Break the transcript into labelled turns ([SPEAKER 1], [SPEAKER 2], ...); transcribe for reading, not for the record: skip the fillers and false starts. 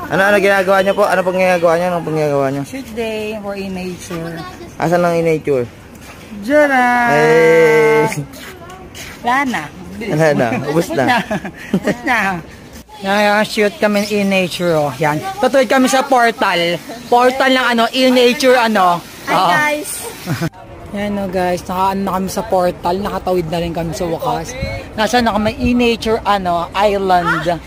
[SPEAKER 1] Ano ginagawa niyo po? Ano pong ginagawa niyo? Ano pong ginagawa niyo?
[SPEAKER 2] Shoot day for in nature.
[SPEAKER 1] Asan lang in nature?
[SPEAKER 2] Diyan na. Wala na.
[SPEAKER 1] Wala na. Ubus na.
[SPEAKER 2] Ubus na. Shoot kami in nature. Oh. Yan. Tutuloy kami sa portal. Portal ng ano, in nature ano.
[SPEAKER 3] Hi guys.
[SPEAKER 2] Yan o guys, nakaano na kami sa portal. Nakatawid na rin kami sa wakas. Nasa na kami in nature ano, island.